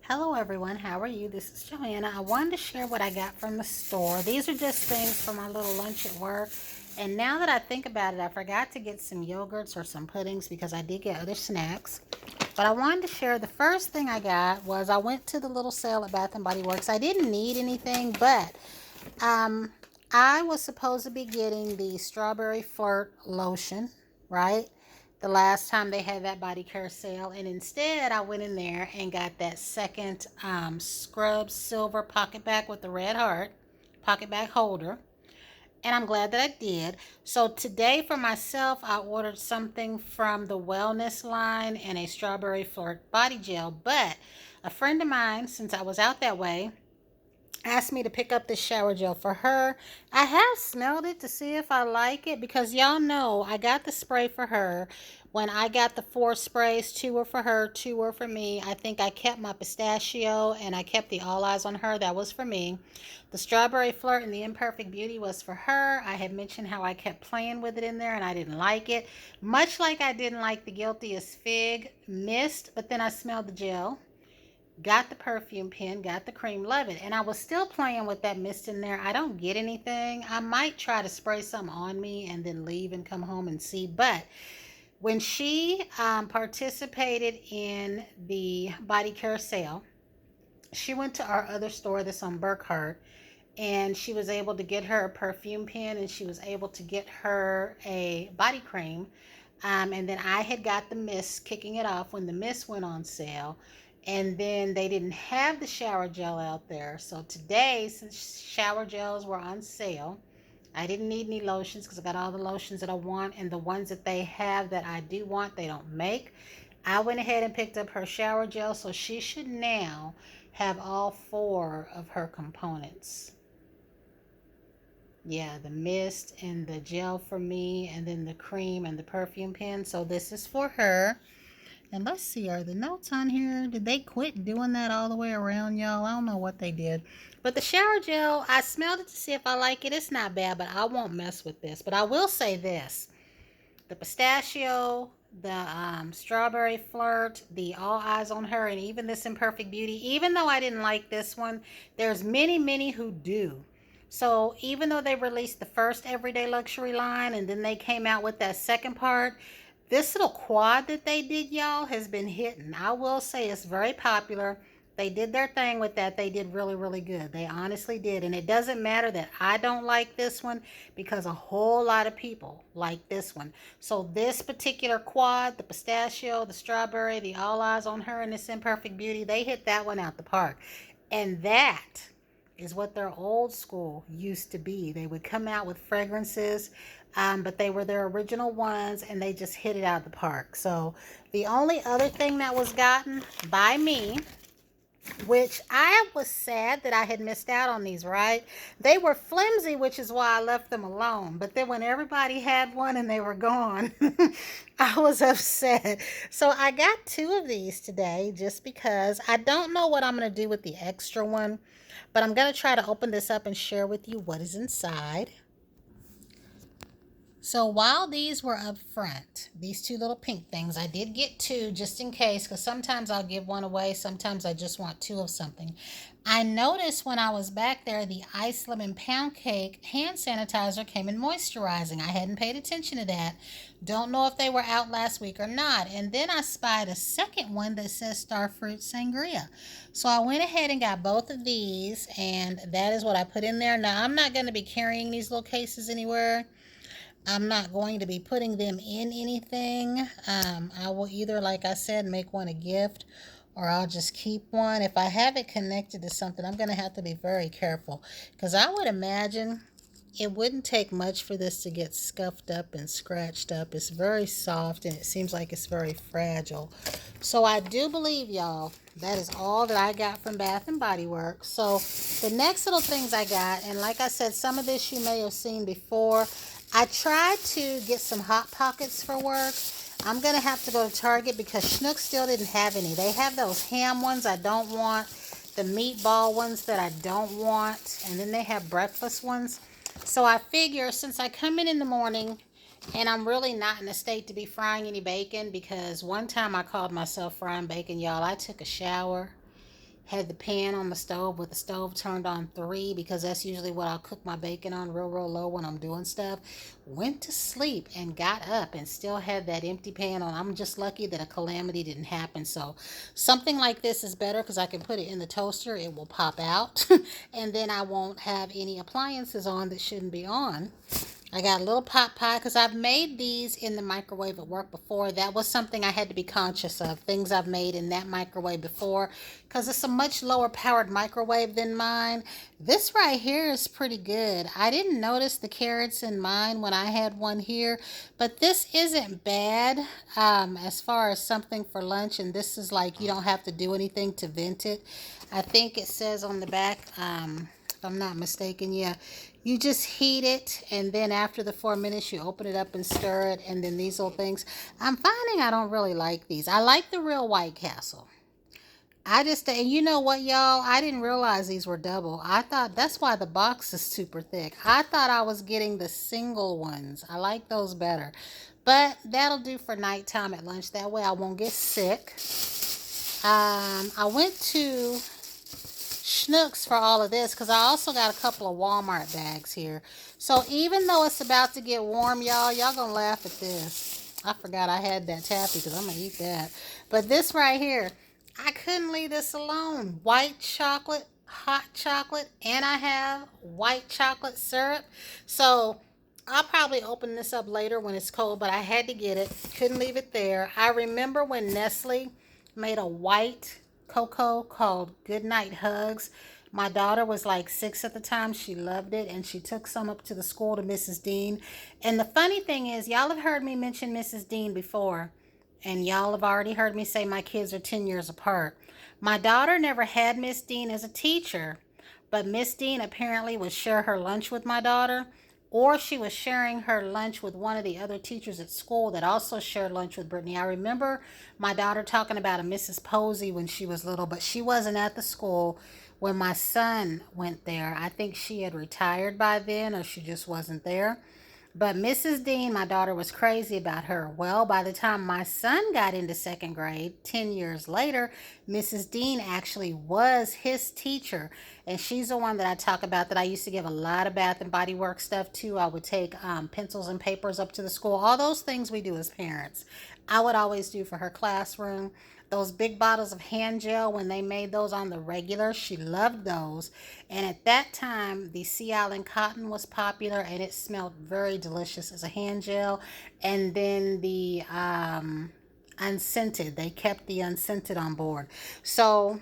Hello everyone, how are you? This is Joanna. I wanted to share what I got from the store. These are just things for my little lunch at work. And now that I think about it, I forgot to get some yogurts or some puddings because I did get other snacks. But I wanted to share the first thing I got was I went to the little sale at Bath and Body Works. I didn't need anything, but um, I was supposed to be getting the strawberry flirt lotion, right? The last time they had that body care sale, and instead I went in there and got that second scrub silver pocket bag with the red heart pocket bag holder, and I'm glad that I did. So today for myself, I ordered something from the wellness line and a strawberry flirt body gel, but a friend of mine, since I was out that way, asked me to pick up this shower gel for her. I have smelled it to see if I like it because y'all know I got the spray for her. When I got the 4 sprays, 2 were for her, 2 were for me. I think I kept my pistachio and I kept the all eyes on her. That was for me. The strawberry flirt and the imperfect beauty was for her. I had mentioned how I kept playing with it in there and I didn't like it. Much like I didn't like the guilty as fig mist, but then I smelled the gel, got the perfume pen, got the cream, love it. And I was still playing with that mist in there. I don't get anything. I might try to spray some on me and then leave and come home and see. But when she participated in the body care sale, she went to our other store that's on Burkhart, and she was able to get her a perfume pen and she was able to get her a body cream. And then I had got the mist, kicking it off when the mist went on sale. And then they didn't have the shower gel out there. So today, since shower gels were on sale, I didn't need any lotions because I got all the lotions that I want. And the ones that they have that I do want, they don't make. I went ahead and picked up her shower gel. So she should now have all 4 of her components. Yeah, the mist and the gel for me, and then the cream and the perfume pen. So this is for her. And let's see, are the notes on here? Did they quit doing that all the way around, y'all? I don't know what they did. But the shower gel, I smelled it to see if I like it. It's not bad, but I won't mess with this. But I will say this. The pistachio, the strawberry flirt, the all eyes on her, and even this imperfect beauty, even though I didn't like this one, there's many who do. So even though they released the first everyday luxury line and then they came out with that second part, this little quad that they did, y'all, has been hitting. I will say it's very popular. They did their thing with that. They did really good. They honestly did. And it doesn't matter that I don't like this one because a whole lot of people like this one. So this particular quad, the pistachio, the strawberry, the all eyes on her, and this imperfect beauty, they hit that one out the park. And that is what their old school used to be. They would come out with fragrances, but they were their original ones and they just hit it out of the park. So the only other thing that was gotten by me, which I was sad that I had missed out on these, right? They were flimsy, which is why I left them alone. But then when everybody had one and they were gone, I was upset. So I got 2 of these today just because I don't know what I'm going to do with the extra one. But I'm going to try to open this up and share with you what is inside. So while these were up front, these 2 little pink things, I did get 2 just in case, because sometimes I'll give one away. Sometimes I just want 2 of something. I noticed when I was back there, the Ice Lemon Pound Cake hand sanitizer came in moisturizing. I hadn't paid attention to that. Don't know if they were out last week or not. And then I spied a second one that says Starfruit Sangria. So I went ahead and got both of these, and that is what I put in there. Now, I'm not going to be carrying these little cases anywhere. I'm not going to be putting them in anything. I will either, like I said, make one a gift, or I'll just keep one. If I have it connected to something, I'm going to have to be very careful, because I would imagine it wouldn't take much for this to get scuffed up and scratched up. It's very soft and it seems like it's very fragile. So I do believe, y'all, that is all that I got from Bath and Body Works. So the next little things I got, and like I said, some of this you may have seen before. I tried to get some Hot Pockets for work. I'm going to have to go to Target because Schnucks still didn't have any. They have those ham ones I don't want, the meatball ones that I don't want, and then they have breakfast ones. So I figure since I come in the morning and I'm really not in a state to be frying any bacon, because one time I called myself frying bacon, y'all. I took a shower Had the pan on the stove with the stove turned on 3 because that's usually what I'll cook my bacon on, real, real low when I'm doing stuff. Went to sleep and got up and still had that empty pan on. I'm just lucky that a calamity didn't happen. So something like this is better because I can put it in the toaster. It will pop out and then I won't have any appliances on that shouldn't be on. I got a little pot pie because I've made these in the microwave at work before. That was something I had to be conscious of. Things I've made in that microwave before because it's a much lower powered microwave than mine. This right here is pretty good. I didn't notice the carrots in mine when I had one here, but this isn't bad as far as something for lunch. And this is like you don't have to do anything to vent it. I think it says on the back, if I'm not mistaken, yeah. You just heat it, and then after the 4 minutes, you open it up and stir it, and then these little things. I'm finding I don't really like these. I like the real White Castle. And you know what, y'all? I didn't realize these were double. I thought that's why the box is super thick. I thought I was getting the single ones. I like those better. But that'll do for nighttime at lunch. That way I won't get sick. I went to Schnucks for all of this because I also got a couple of Walmart bags here. So even though it's about to get warm, y'all gonna laugh at this. I forgot I had that taffy because I'm gonna eat that. But this right here, I couldn't leave this alone. White chocolate, hot chocolate, and I have white chocolate syrup. So I'll probably open this up later when it's cold, but I had to get it. Couldn't leave it there. I remember when Nestle made a white cocoa called Goodnight Hugs. My daughter was like 6 at the time. She loved it, and she took some up to the school to Mrs. Dean. And the funny thing is, y'all have heard me mention Mrs. Dean before, and y'all have already heard me say my kids are 10 years apart. My daughter never had Miss Dean as a teacher, but Miss Dean apparently would share her lunch with my daughter, or she was sharing her lunch with one of the other teachers at school that also shared lunch with Brittany. I remember my daughter talking about a Mrs. Posey when she was little, but she wasn't at the school when my son went there. I think she had retired by then, or she just wasn't there. But Mrs. Dean, my daughter was crazy about her. Well, by the time my son got into 2nd grade, 10 years later, Mrs. Dean actually was his teacher. And she's the one that I talk about that I used to give a lot of Bath and Body Works stuff to. I would take pencils and papers up to the school. All those things we do as parents. I would always do for her classroom. Those big bottles of hand gel, when they made those on the regular, she loved those. And at that time, the Sea Island cotton was popular, and it smelled very delicious as a hand gel. And then the unscented, they kept the unscented on board. So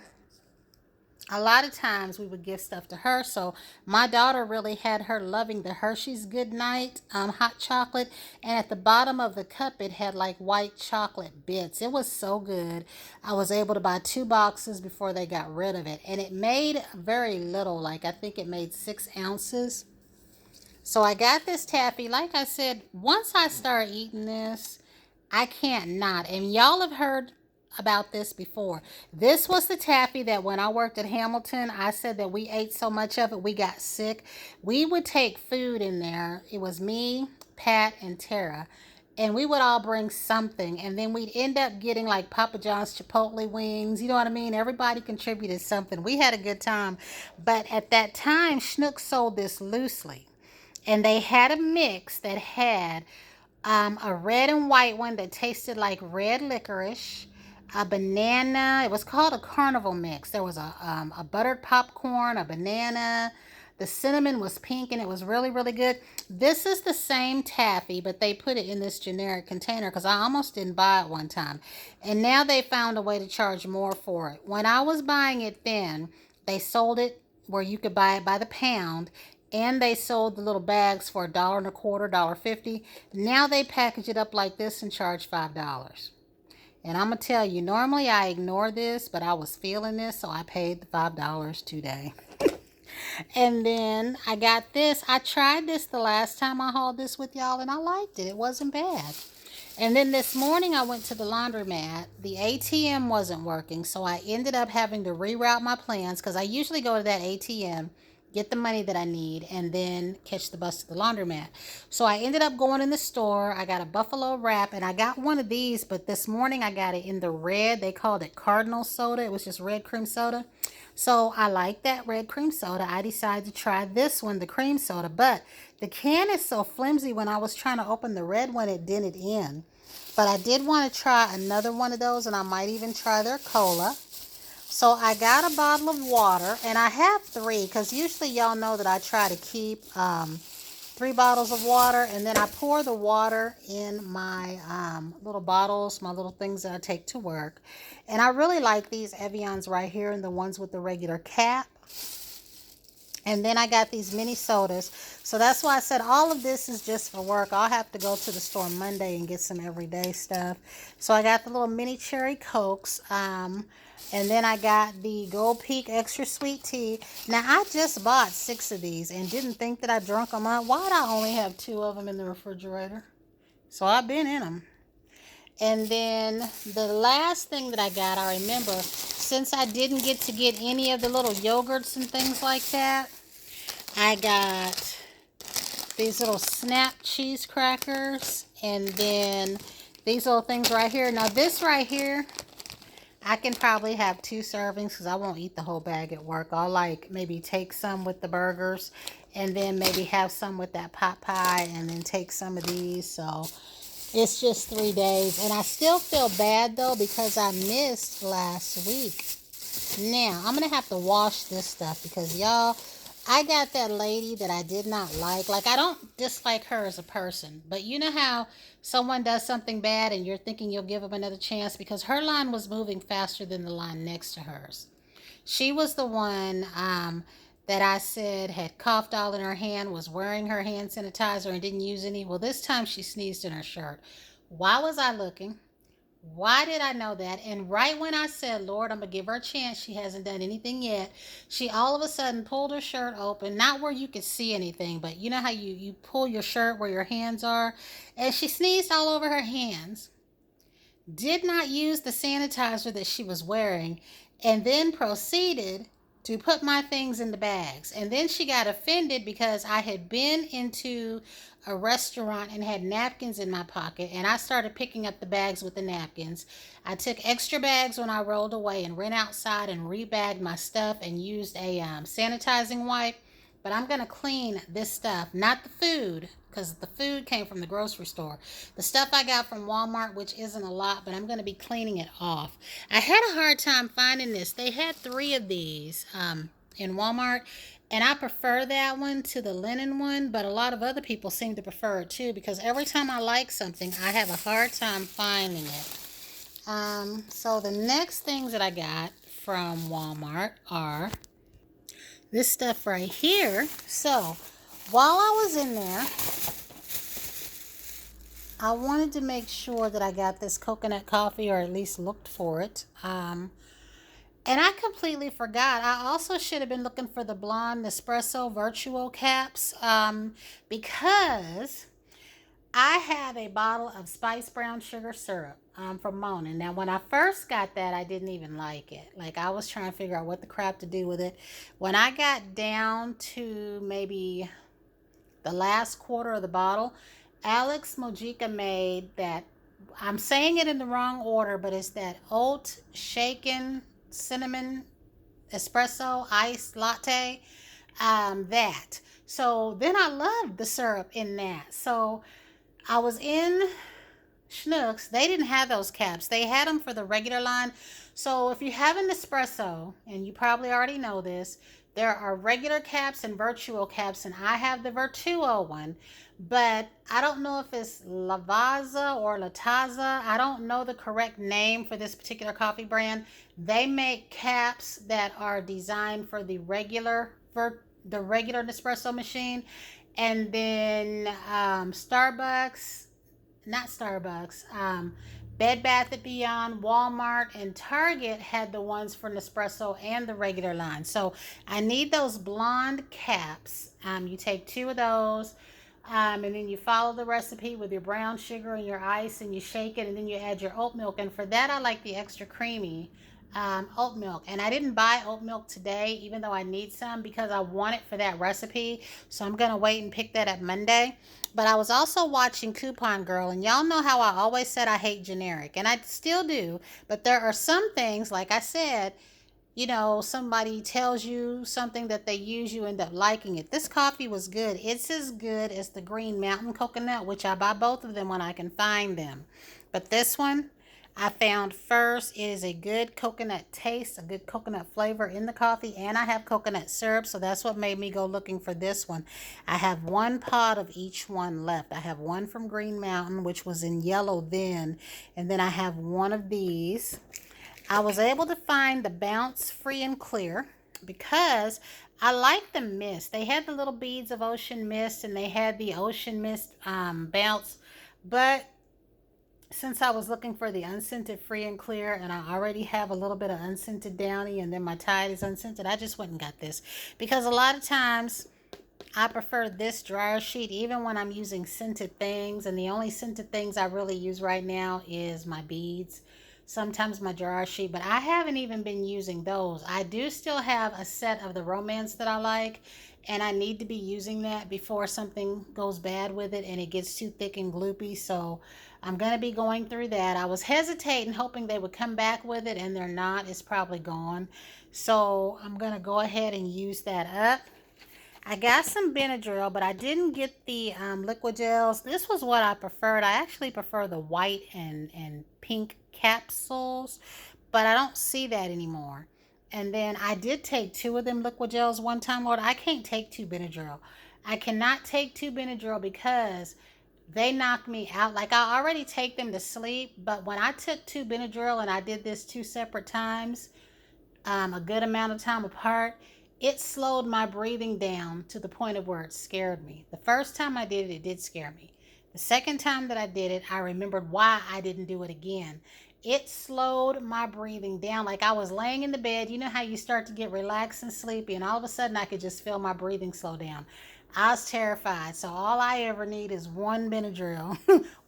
a lot of times we would give stuff to her. So my daughter really had her loving the Hershey's Goodnight hot chocolate. And at the bottom of the cup, it had like white chocolate bits. It was so good. I was able to buy 2 boxes before they got rid of it. And it made very little, like I think it made 6 ounces. So I got this taffy. Like I said, once I start eating this, I can't not. And y'all have heard about this before. This was the taffy that when I worked at Hamilton, I said that we ate so much of it, we got sick. We would take food in there. It was me, Pat, and Tara. And we would all bring something. And then we'd end up getting like Papa John's Chipotle wings. You know what I mean? Everybody contributed something. We had a good time. But at that time, Schnucks sold this loosely. And they had a mix that had a red and white one that tasted like red licorice, a banana. It was called a carnival mix. There was a buttered popcorn, a banana. The cinnamon was pink, and it was really, really good. This is the same taffy, but they put it in this generic container because I almost didn't buy it one time. And now they found a way to charge more for it. When I was buying it then, they sold it where you could buy it by the pound, and they sold the little bags for $1.25, $1.50. Now they package it up like this and charge $5. And I'm going to tell you, normally I ignore this, but I was feeling this, so I paid the $5 today. And then I got this. I tried this the last time I hauled this with y'all, and I liked it. It wasn't bad. And then this morning I went to the laundromat. The ATM wasn't working, so I ended up having to reroute my plans because I usually go to that ATM, get the money that I need, and then catch the bus to the laundromat. So I ended up going in the store. I got a buffalo wrap, and I got one of these, but this morning I got it in the red. They called it Cardinal soda. It was just red cream soda. So I like that red cream soda. I decided to try this one, the cream soda, but the can is so flimsy. When I was trying to open the red one, it didn't end. But I did want to try another one of those, and I might even try their cola. So I got a bottle of water, and I have three because usually y'all know that I try to keep three bottles of water, and then I pour the water in my little bottles, my little things that I take to work. And I really like these Evians right here and the ones with the regular cap. And then I got these mini sodas. So that's why I said all of this is just for work. I'll have to go to the store Monday and get some everyday stuff. So I got the little mini cherry Cokes. And then I got the Gold Peak Extra Sweet Tea. Now, I just bought 6 of these and didn't think that I drunk them up. Why did I only have 2 of them in the refrigerator? So I've been in them. And then the last thing that I got, I remember, since I didn't get to get any of the little yogurts and things like that, I got these little snap cheese crackers, and then these little things right here. Now this right here, I can probably have 2 servings because I won't eat the whole bag at work. I'll like maybe take some with the burgers and then maybe have some with that pot pie and then take some of these. So it's just 3 days. And I still feel bad though because I missed last week. Now, I'm going to have to wash this stuff because y'all, I got that lady that I did not like. Like, I don't dislike her as a person, but you know how someone does something bad and you're thinking you'll give them another chance because her line was moving faster than the line next to hers. She was the one that I said had coughed all in her hand, was wearing her hand sanitizer and didn't use any. Well, this time she sneezed in her shirt. Why was I looking? Why did I know that? And right when I said, Lord, I'm going to give her a chance, she hasn't done anything yet, she all of a sudden pulled her shirt open, not where you could see anything, but you know how you pull your shirt where your hands are? And she sneezed all over her hands, did not use the sanitizer that she was wearing, and then proceeded to put my things in the bags. And then she got offended because I had been into a restaurant and had napkins in my pocket, and I started picking up the bags with the napkins. I took extra bags when I rolled away and ran outside and rebagged my stuff and used a sanitizing wipe. But I'm going to clean this stuff, not the food, because the food came from the grocery store. The stuff I got from Walmart, which isn't a lot, but I'm going to be cleaning it off. I had a hard time finding this. They had 3 of these in Walmart, and I prefer that one to the linen one, but a lot of other people seem to prefer it too because every time I like something, I have a hard time finding it. So the next things that I got from Walmart are this stuff right here. So while I was in there, I wanted to make sure that I got this coconut coffee or at least looked for it. And I completely forgot. I also should have been looking for the blonde Nespresso Virtuo caps because I have a bottle of spiced brown sugar syrup from Mona. Now, when I first got that, I didn't even like it. Like, I was trying to figure out what the crap to do with it. When I got down to maybe the last quarter of the bottle, Alex Mojica made that, I'm saying it in the wrong order, but it's that oat shaken cinnamon espresso iced latte. That. So then I loved the syrup in that. So I was in Schnucks. They didn't have those caps. They had them for the regular line. So if you have an espresso, and you probably already know this, there are regular caps and Virtuo caps, and I have the Virtuo one. But I don't know if it's Lavazza or Latazza. I don't know the correct name for this particular coffee brand. They make caps that are designed for the regular Nespresso machine, and then Starbucks, not Starbucks, Bed Bath & Beyond, Walmart, and Target had the ones for Nespresso and the regular line. So I need those blonde caps. You take 2 of those, and then you follow the recipe with your brown sugar and your ice, and you shake it, and then you add your oat milk. And for that, I like the extra creamy oat milk. And I didn't buy oat milk today, even though I need some, because I want it for that recipe. So I'm going to wait and pick that up Monday. But I was also watching Coupon Girl, and y'all know how I always said I hate generic, and I still do. But there are some things, like I said, you know, somebody tells you something that they use, you end up liking it. This coffee was good. It's as good as the Green Mountain coconut, which I buy both of them when I can find them. But this one I found first. It is a good coconut taste, a good coconut flavor in the coffee, and I have coconut syrup, so that's what made me go looking for this one. I have one pod of each one left. I have one from Green Mountain, which was in yellow then, and then I have one of these. I was able to find the Bounce Free and Clear because I like the mist. They had the little beads of ocean mist and they had the ocean mist bounce. But since I was looking for the unscented free and clear and I already have a little bit of unscented downy and then my Tide is unscented, I just went and got this. Because a lot of times I prefer this dryer sheet even when I'm using scented things, and the only scented things I really use right now is my beads, sometimes my dryer sheet, but I haven't even been using those. I do still have a set of the Romance that I like, and I need to be using that before something goes bad with it and it gets too thick and gloopy. So I'm going to be going through that. I was hesitating hoping they would come back with it, and they're not. It's probably gone. So I'm going to go ahead and use that up. I got some Benadryl, but I didn't get the liquid gels. This was what I preferred. I actually prefer the white and pink capsules, but I don't see that anymore. And then I did take two of them liquid gels one time. Lord, I can't take two Benadryl. I cannot take two Benadryl because they knock me out. Like, I already take them to sleep, but when I took two Benadryl and I did this two separate times, a good amount of time apart, it slowed my breathing down to the point of where it scared me. The first time I did it, it did scare me. The second time that I did it, I remembered why I didn't do it again. It slowed my breathing down. Like, I was laying in the bed. You know how you start to get relaxed and sleepy, and all of a sudden I could just feel my breathing slow down. I was terrified. So all I ever need is one Benadryl.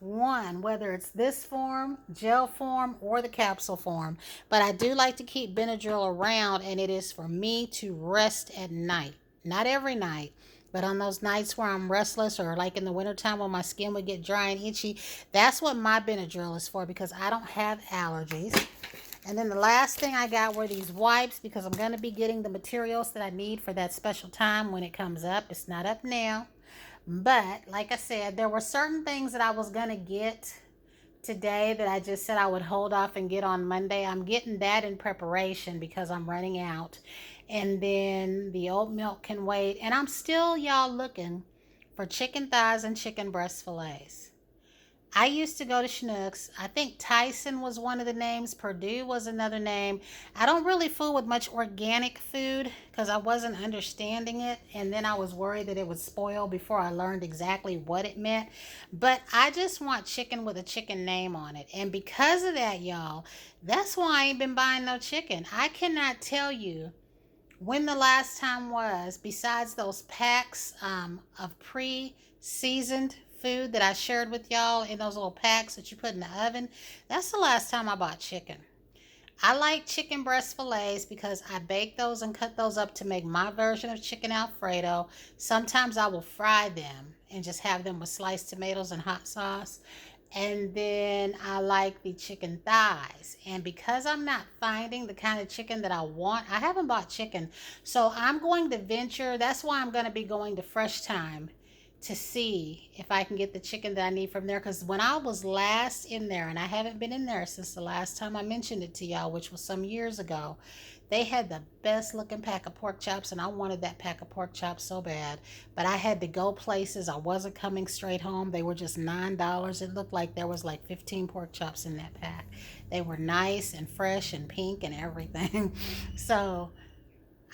One, whether it's this form, gel form, or the capsule form. But I do like to keep Benadryl around, and it is for me to rest at night. Not every night, but on those nights where I'm restless, or like in the wintertime when my skin would get dry and itchy, that's what my Benadryl is for, because I don't have allergies. And then the last thing I got were these wipes, because I'm going to be getting the materials that I need for that special time when it comes up. It's not up now. But like I said, there were certain things that I was going to get today that I just said I would hold off and get on Monday. I'm getting that in preparation because I'm running out. And then the oat milk can wait. And I'm still, y'all, looking for chicken thighs and chicken breast fillets. I used to go to Schnucks. I think Tyson was one of the names. Purdue was another name. I don't really fool with much organic food because I wasn't understanding it. And then I was worried that it would spoil before I learned exactly what it meant. But I just want chicken with a chicken name on it. And because of that, y'all, that's why I ain't been buying no chicken. I cannot tell you when the last time was, besides those packs of pre-seasoned food that I shared with y'all in those little packs that you put in the oven. That's the last time I bought chicken. I like chicken breast fillets because I bake those and cut those up to make my version of chicken Alfredo. Sometimes I will fry them and just have them with sliced tomatoes and hot sauce. And then I like the chicken thighs. And because I'm not finding the kind of chicken that I want, I haven't bought chicken. So I'm going to venture. That's why I'm going to be going to Fresh Time to see if I can get the chicken that I need from there. Because when I was last in there, and I haven't been in there since the last time I mentioned it to y'all, which was some years ago, they had the best looking pack of pork chops, and I wanted that pack of pork chops so bad. But I had to go places. I wasn't coming straight home. They were just $9. It looked like there was like 15 pork chops in that pack. They were nice and fresh and pink and everything. So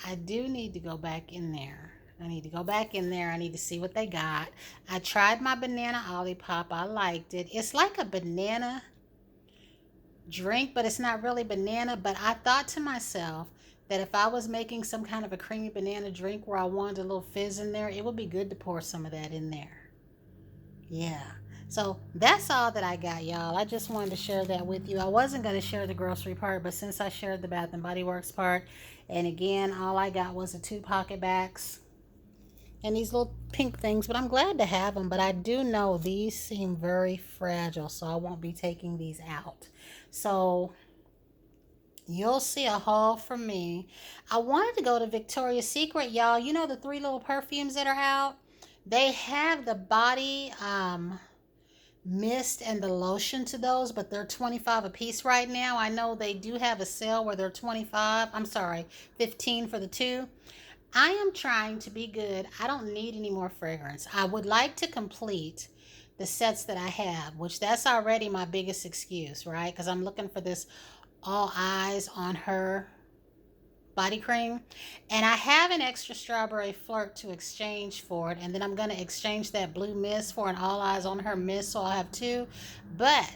I do need to go back in there. I need to go back in there. I need to see what they got. I tried my banana Olipop. I liked it. It's like a banana drink, but it's not really banana. But I thought to myself that if I was making some kind of a creamy banana drink where I wanted a little fizz in there, it would be good to pour some of that in there. Yeah. So that's all that I got, y'all. I just wanted to share that with you. I wasn't going to share the grocery part, but since I shared the Bath and Body Works part, and again, all I got was the 2 pocket bags and these little pink things, but I'm glad to have them. But I do know these seem very fragile, so I won't be taking these out. So You'll see a haul from me. I wanted to go to Victoria's Secret, y'all. You know the three little perfumes that are out? They have the body mist and the lotion to those, but they're 25 a piece right now. I know they do have a sale where they're 25. I'm sorry, 15 for the two. I am trying to be good. I don't need any more fragrance. I would like to complete the sets that I have, which that's already my biggest excuse, right? Because I'm looking for this all eyes on her body cream, and I have an extra strawberry flirt to exchange for it, and then I'm going to exchange that blue mist for an all eyes on her mist, so I'll have two. But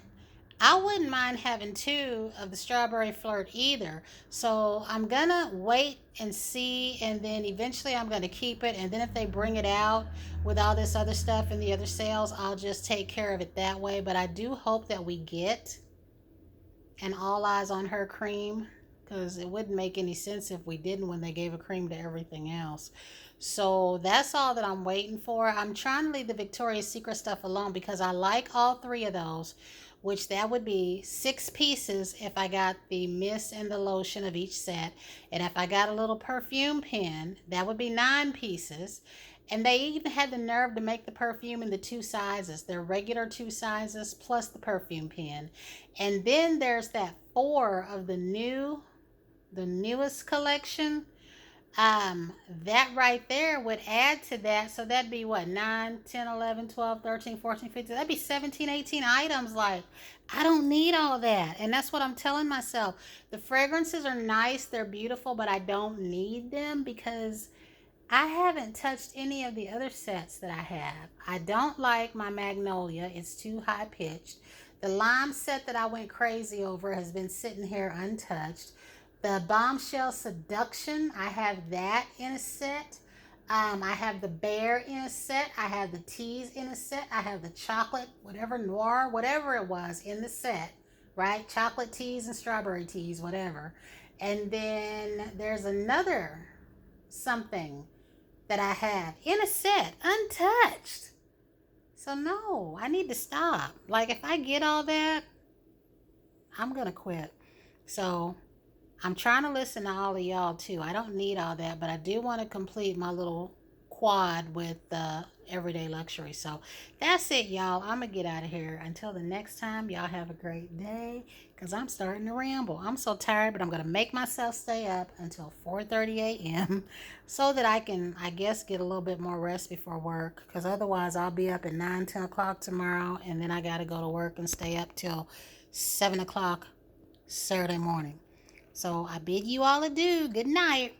I wouldn't mind having two of the strawberry flirt either. So I'm gonna wait and see, and then eventually I'm gonna keep it. And then if they bring it out with all this other stuff in the other sales, I'll just take care of it that way. But I do hope that we get an all eyes on her cream, because it wouldn't make any sense if we didn't when they gave a cream to everything else. So that's all that I'm waiting for. I'm trying to leave the Victoria's Secret stuff alone because I like all three of those, which that would be 6 pieces if I got the mist and the lotion of each set. And if I got a little perfume pen, that would be 9 pieces. And they even had the nerve to make the perfume in the 2 sizes. Their regular 2 sizes plus the perfume pen. And then there's that 4 of the newest collection. That right there would add to that. So that'd be what, 9, 10, 11, 12, 13, 14, 15. That'd be 17, 18 items. Like, I don't need all that. And that's what I'm telling myself. The fragrances are nice, they're beautiful, but I don't need them because I haven't touched any of the other sets that I have. I don't like my Magnolia. It's too high pitched. The Lime set that I went crazy over has been sitting here untouched. The Bombshell Seduction, I have that in a set. I have the Bear in a set. I have the Tease in a set. I have the Chocolate, whatever, Noir, whatever it was in the set, right? Chocolate Tease and Strawberry Tease, whatever. And then there's another something that I have in a set, untouched. So no, I need to stop. Like, if I get all that, I'm going to quit. So I'm trying to listen to all of y'all too. I don't need all that, but I do want to complete my little quad with everyday luxury. So that's it, y'all. I'm gonna get out of here. Until the next time, y'all have a great day, because I'm starting to ramble. I'm so tired, but I'm gonna make myself stay up until 4:30 a.m. so that I can, I guess, get a little bit more rest before work, because otherwise I'll be up at 9, 10 o'clock tomorrow, and then I gotta go to work and stay up till 7 o'clock Saturday morning. So I bid you all adieu. Good night.